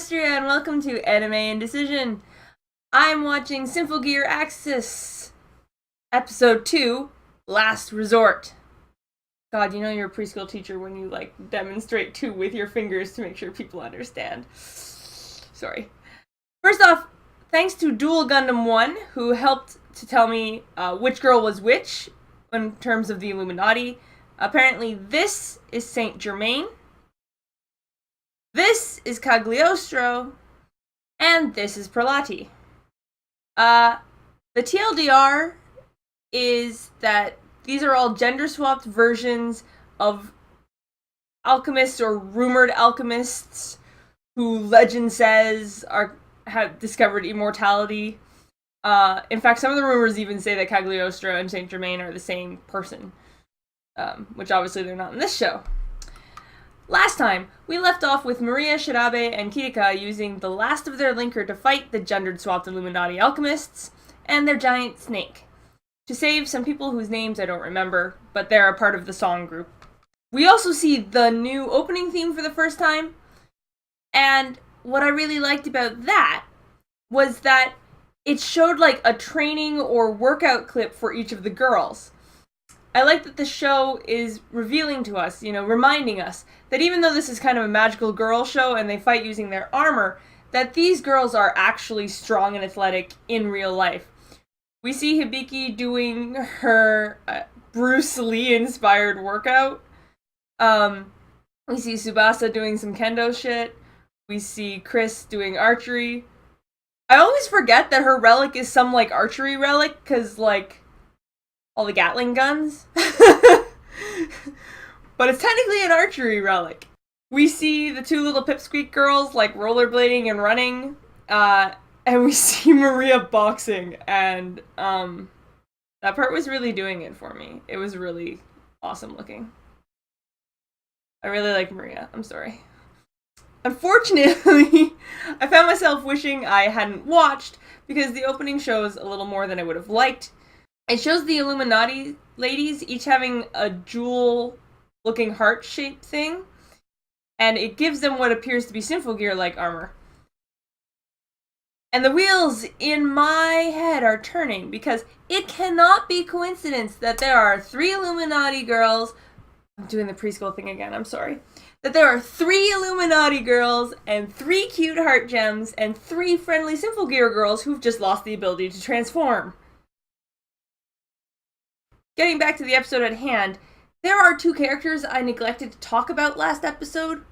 Orestria, and welcome to AnimeIndecision. I'm watching Symphogear AXZ, Episode 2, Last Resort. God, you know you're a preschool teacher when you, demonstrate 2 with your fingers to make sure people understand. Sorry. First off, thanks to Dual Gundam 1, who helped to tell me which girl was which in terms of the Illuminati. Apparently this is Saint Germain. This is Cagliostro, and this is Prelati. The TLDR is that these are all gender-swapped versions of alchemists or rumored alchemists who legend says have discovered immortality. In fact, some of the rumors even say that Cagliostro and Saint Germain are the same person, which obviously they're not in this show. Last time, we left off with Maria, Shirabe, and Kirika using the last of their linker to fight the gendered-swapped Illuminati alchemists and their giant snake, to save some people whose names I don't remember, but they're a part of the song group. We also see the new opening theme for the first time, and what I really liked about that was that it showed a training or workout clip for each of the girls. I like that the show is revealing to us, reminding us that even though this is kind of a magical girl show and they fight using their armor, that these girls are actually strong and athletic in real life. We see Hibiki doing her Bruce Lee-inspired workout. We see Tsubasa doing some kendo shit. We see Chris doing archery. I always forget that her relic is some, archery relic, because, all the Gatling guns. But it's technically an archery relic. We see the 2 little pipsqueak girls, rollerblading and running, and we see Maria boxing, and, that part was really doing it for me. It was really awesome looking. I really like Maria. I'm sorry. Unfortunately, I found myself wishing I hadn't watched, because the opening shows a little more than I would have liked. It shows the Illuminati Ladies each having a jewel-looking heart-shaped thing, and it gives them what appears to be Symphogear-like armor. And the wheels in my head are turning, because it cannot be coincidence that there are 3 Illuminati girls. I'm doing the preschool thing again, I'm sorry. That there are 3 Illuminati girls, and 3 cute heart gems, and 3 friendly Symphogear girls who've just lost the ability to transform. Getting back to the episode at hand, there are 2 characters I neglected to talk about last episode.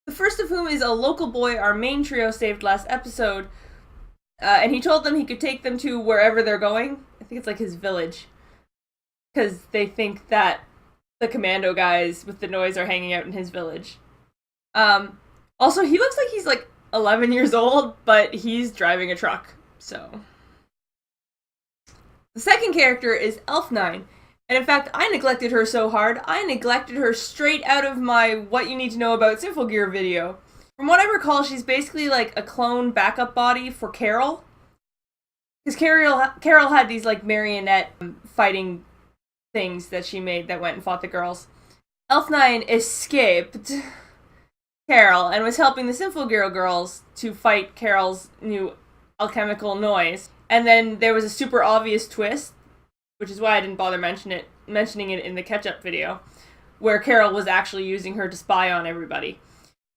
The first of whom is a local boy our main trio saved last episode, and he told them he could take them to wherever they're going. I think it's his village, because they think that the commando guys with the noise are hanging out in his village. Also, he looks like he's 11 years old, but he's driving a truck, so. The second character is Elf9, and in fact, I neglected her so hard, I neglected her straight out of my What You Need to Know About Symphogear video. From what I recall, she's basically a clone backup body for Carol. Because Carol had these marionette fighting things that she made that went and fought the girls. Elf9 escaped Carol and was helping the Symphogear girls to fight Carol's new alchemical noise. And then there was a super obvious twist, which is why I didn't bother mentioning it in the catch-up video, where Carol was actually using her to spy on everybody.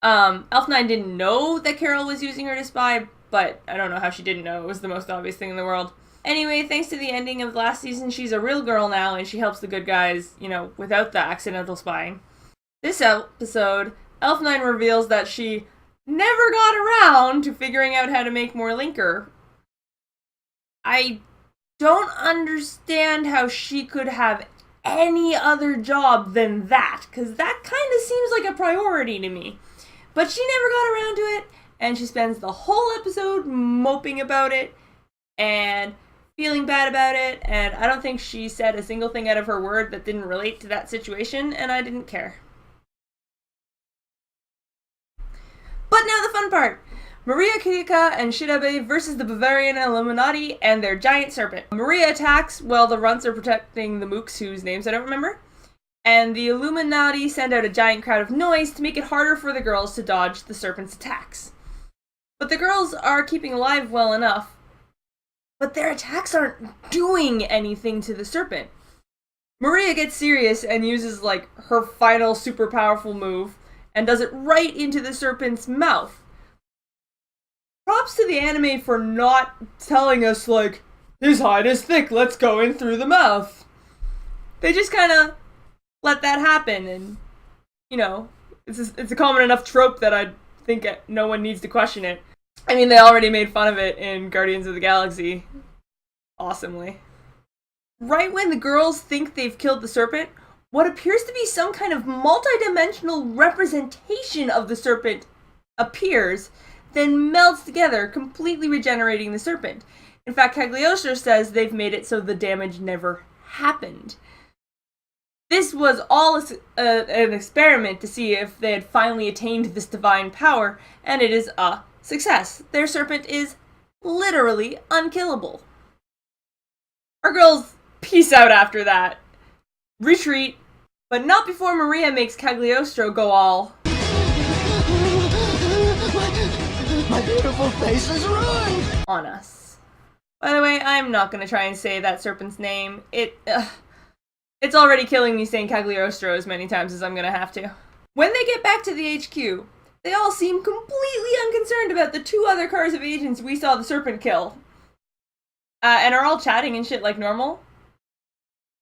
Elf9 didn't know that Carol was using her to spy, but I don't know how she didn't know. It was the most obvious thing in the world. Anyway, thanks to the ending of last season, she's a real girl now, and she helps the good guys, without the accidental spying. This episode, Elf9 reveals that she never got around to figuring out how to make more linker. I don't understand how she could have any other job than that, because that kind of seems like a priority to me. But she never got around to it, and she spends the whole episode moping about it, and feeling bad about it, and I don't think she said a single thing out of her word that didn't relate to that situation, and I didn't care. But now the fun part! Maria, Kirika, and Shirabe versus the Bavarian Illuminati and their giant serpent. Maria attacks while the runts are protecting the mooks whose names I don't remember, and the Illuminati send out a giant crowd of noise to make it harder for the girls to dodge the serpent's attacks. But the girls are keeping alive well enough. But their attacks aren't doing anything to the Serpent. Maria gets serious and uses, like, her final super powerful move and does it right into the Serpent's mouth. Props to the anime for not telling us, like, his hide is thick, let's go in through the mouth. They just kind of let that happen, and, you know, it's a common enough trope that I think no one needs to question it. I mean, they already made fun of it in Guardians of the Galaxy. Awesomely. Right when the girls think they've killed the Serpent, what appears to be some kind of multi-dimensional representation of the Serpent appears, then melts together, completely regenerating the Serpent. In fact, Cagliostro says they've made it so the damage never happened. This was all an experiment to see if they had finally attained this divine power, and it is a success. Their Serpent is literally unkillable. Our girls peace out after that. Retreat, but not before Maria makes Cagliostro go all... My beautiful face is ruined! On us. By the way, I'm not gonna try and say that Serpent's name. It's already killing me saying Cagliostro as many times as I'm gonna have to. When they get back to the HQ, they all seem completely unconcerned about the 2 other cars of agents we saw the Serpent kill. And are all chatting and shit like normal.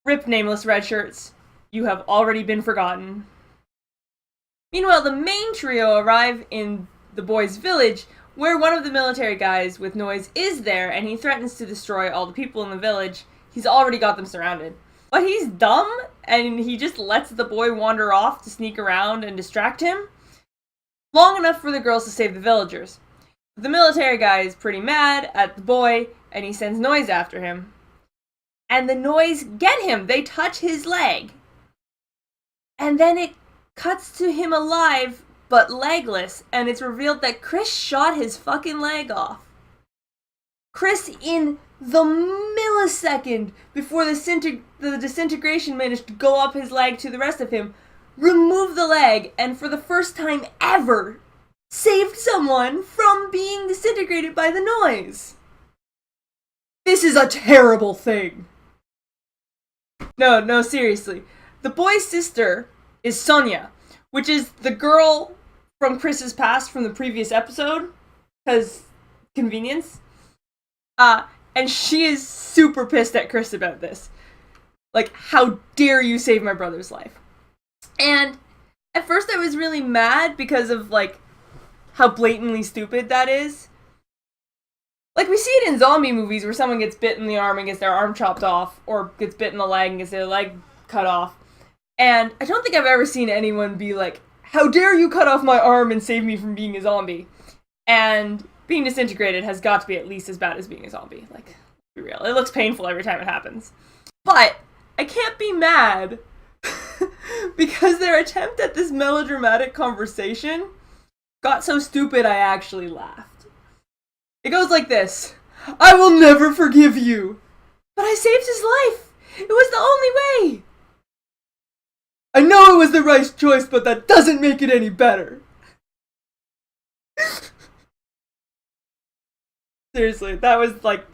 Rip, nameless red shirts. You have already been forgotten. Meanwhile, the main trio arrive in the boys' village, where one of the military guys with Noise is there, and he threatens to destroy all the people in the village. He's already got them surrounded. But he's dumb, and he just lets the boy wander off to sneak around and distract him. Long enough for the girls to save the villagers. The military guy is pretty mad at the boy, and he sends Noise after him. And the Noise get him! They touch his leg! And then it cuts to him alive, but legless, and it's revealed that Chris shot his fucking leg off. Chris, in the millisecond before the disintegration managed to go up his leg to the rest of him, removed the leg, and for the first time ever, saved someone from being disintegrated by the Noise. This is a terrible thing. No, seriously. The boy's sister is Sonia, which is the girl from Chris's past from the previous episode, because convenience. And she is super pissed at Chris about this. Like, how dare you save my brother's life? And at first I was really mad because of, like, how blatantly stupid that is. Like, we see it in zombie movies where someone gets bit in the arm and gets their arm chopped off, or gets bit in the leg and gets their leg cut off. And I don't think I've ever seen anyone be like, how dare you cut off my arm and save me from being a zombie? And being disintegrated has got to be at least as bad as being a zombie. Like, let's be real. It looks painful every time it happens. But I can't be mad because their attempt at this melodramatic conversation got so stupid I actually laughed. It goes like this. I will never forgive you. But I saved his life. It was the only way. I know it was the right choice, but that doesn't make it any better. Seriously, that was like...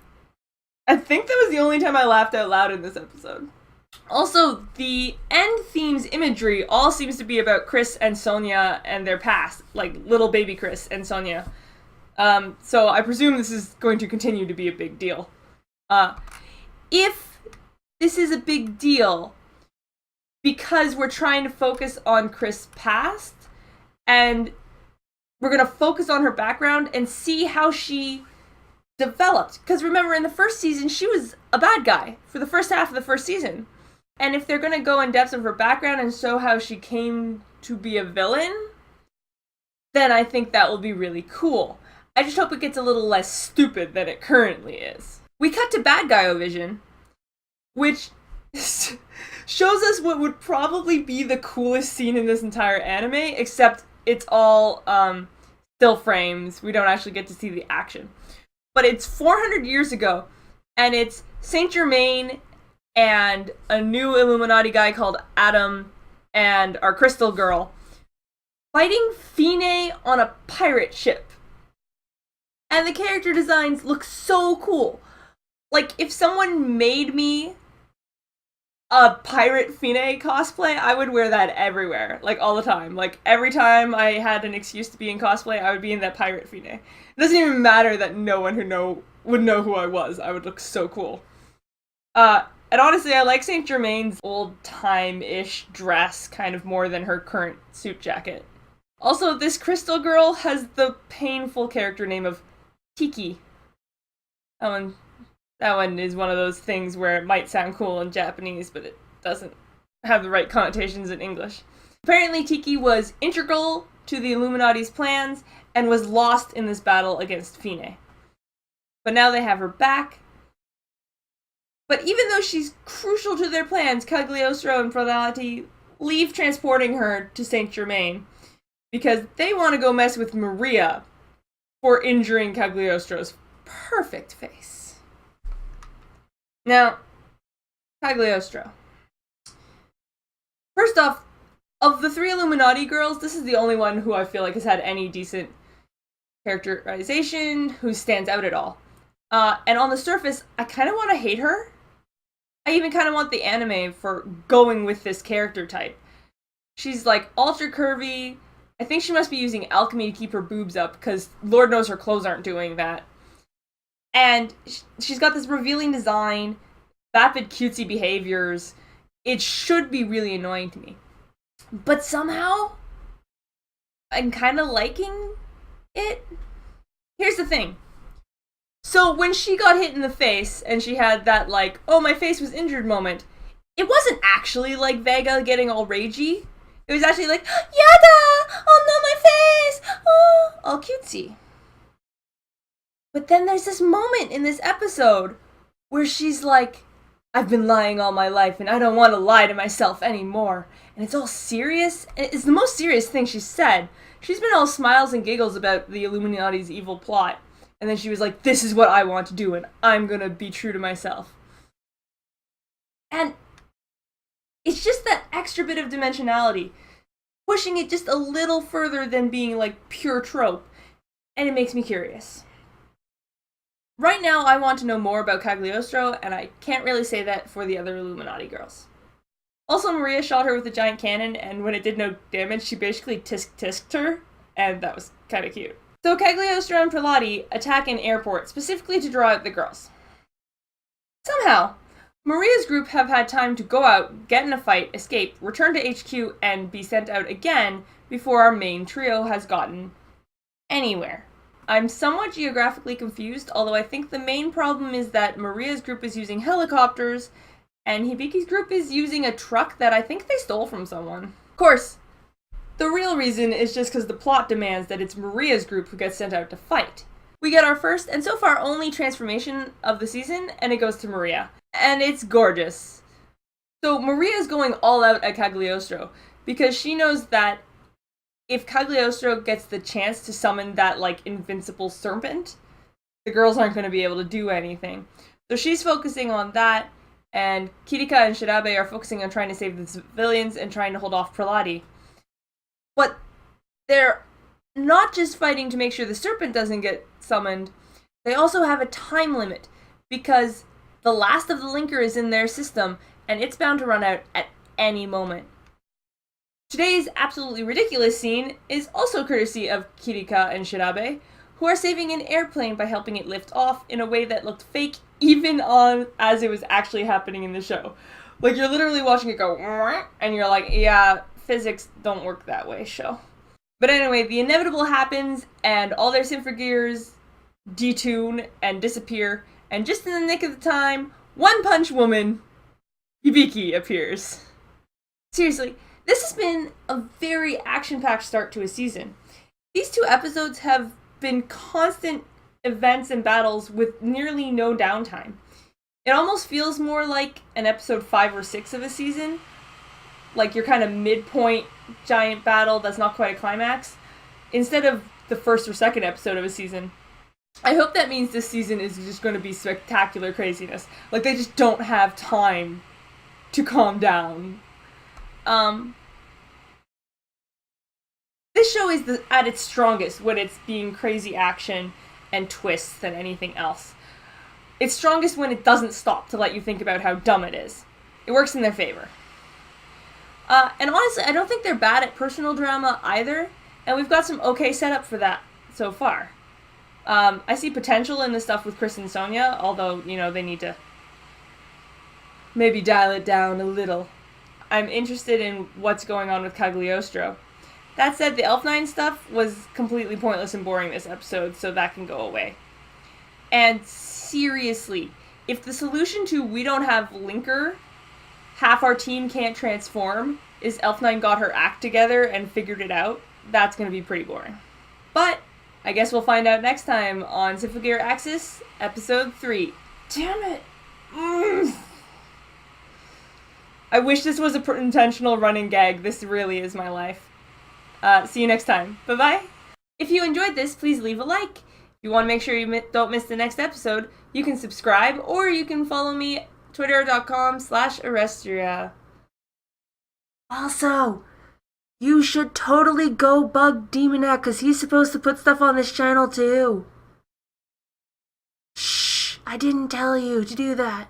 I think that was the only time I laughed out loud in this episode. Also, the end theme's imagery all seems to be about Chris and Sonia and their past. Like, little baby Chris and Sonia. So I presume this is going to continue to be a big deal. If this is a big deal because we're trying to focus on Chris' past, and we're going to focus on her background and see how she developed. Because remember, in the first season, she was a bad guy for the first half of the first season. And if they're going to go in depth of her background and show how she came to be a villain, then I think that will be really cool. I just hope it gets a little less stupid than it currently is. We cut to Bad Guy Vision, which shows us what would probably be the coolest scene in this entire anime, except it's all still frames. We don't actually get to see the action. But it's 400 years ago, and it's Saint Germain and a new Illuminati guy called Adam and our Crystal Girl fighting Fine on a pirate ship. And the character designs look so cool. Like, if someone made me a Pirate Fine cosplay, I would wear that everywhere, like, all the time. Like, every time I had an excuse to be in cosplay, I would be in that Pirate Fine. It doesn't even matter that no one would know who I was. I would look so cool. And honestly, I like Saint Germain's old-time-ish dress kind of more than her current suit jacket. Also, this Crystal Girl has the painful character name of Tiki. That one is one of those things where it might sound cool in Japanese, but it doesn't have the right connotations in English. Apparently, Tiki was integral to the Illuminati's plans and was lost in this battle against Fine. But now they have her back. But even though she's crucial to their plans, Cagliostro and Prelati leave transporting her to Saint Germain because they want to go mess with Maria for injuring Cagliostro's perfect face. Now, Cagliostro. First off, of the 3 Illuminati girls, this is the only one who I feel like has had any decent characterization, who stands out at all. And on the surface, I kind of want to hate her. I even kind of want the anime for going with this character type. She's like ultra curvy. I think she must be using alchemy to keep her boobs up, because Lord knows her clothes aren't doing that. And she's got this revealing design, vapid cutesy behaviors. It should be really annoying to me. But somehow, I'm kind of liking it. Here's the thing. So when she got hit in the face, and she had that, like, oh, my face was injured moment, it wasn't actually like Vega getting all ragey. It was actually like, yada! Oh no, my face! Oh, all cutesy. But then there's this moment in this episode where she's like, I've been lying all my life and I don't want to lie to myself anymore. And it's all serious. It's the most serious thing she's said. She's been all smiles and giggles about the Illuminati's evil plot. And then she was like, this is what I want to do and I'm gonna be true to myself. And it's just that extra bit of dimensionality, pushing it just a little further than being like pure trope. And it makes me curious. Right now, I want to know more about Cagliostro, and I can't really say that for the other Illuminati girls. Also, Maria shot her with a giant cannon, and when it did no damage, she basically tisk-tisked her, and that was kind of cute. So Cagliostro and Prelati attack an airport, specifically to draw out the girls. Somehow, Maria's group have had time to go out, get in a fight, escape, return to HQ, and be sent out again before our main trio has gotten anywhere. I'm somewhat geographically confused, although I think the main problem is that Maria's group is using helicopters, and Hibiki's group is using a truck that I think they stole from someone. Of course, the real reason is just because the plot demands that it's Maria's group who gets sent out to fight. We get our first, and so far only, transformation of the season, and it goes to Maria. And it's gorgeous. So Maria's going all out at Cagliostro, because she knows that if Cagliostro gets the chance to summon that, like, invincible serpent, the girls aren't going to be able to do anything. So she's focusing on that, and Kirika and Shirabe are focusing on trying to save the civilians and trying to hold off Prelati. But they're not just fighting to make sure the serpent doesn't get summoned, they also have a time limit, because the last of the linker is in their system, and it's bound to run out at any moment. Today's absolutely ridiculous scene is also courtesy of Kirika and Shirabe, who are saving an airplane by helping it lift off in a way that looked fake even on as it was actually happening in the show. Like, you're literally watching it go, and you're like, yeah, physics don't work that way, show. But anyway, the inevitable happens, and all their Symphogears detune and disappear, and just in the nick of the time, One Punch Woman, Hibiki, appears. Seriously, this has been a very action-packed start to a season. These 2 episodes have been constant events and battles with nearly no downtime. It almost feels more like an episode 5 or 6 of a season, like your kind of midpoint giant battle that's not quite a climax, instead of the first or second episode of a season. I hope that means this season is just going to be spectacular craziness. Like, they just don't have time to calm down. This show is at its strongest when it's being crazy action and twists than anything else. It's strongest when it doesn't stop to let you think about how dumb it is. It works in their favor. And honestly, I don't think they're bad at personal drama either, and we've got some okay setup for that so far. I see potential in the stuff with Chris and Sonia, although, you know, they need to maybe dial it down a little. I'm interested in what's going on with Cagliostro. That said, the Elf9 stuff was completely pointless and boring this episode, so that can go away. And seriously, if the solution to we don't have Linker, half our team can't transform, is Elf9 got her act together and figured it out, that's going to be pretty boring. But I guess we'll find out next time on Symphogear AXZ, Episode 3. Damn it! I wish this was an intentional running gag. This really is my life. See you next time. Bye-bye! If you enjoyed this, please leave a like. If you want to make sure you don't miss the next episode, you can subscribe, or you can follow me twitter.com/Orestria. Also, you should totally go bug Demonet, because he's supposed to put stuff on this channel too. Shh, I didn't tell you to do that.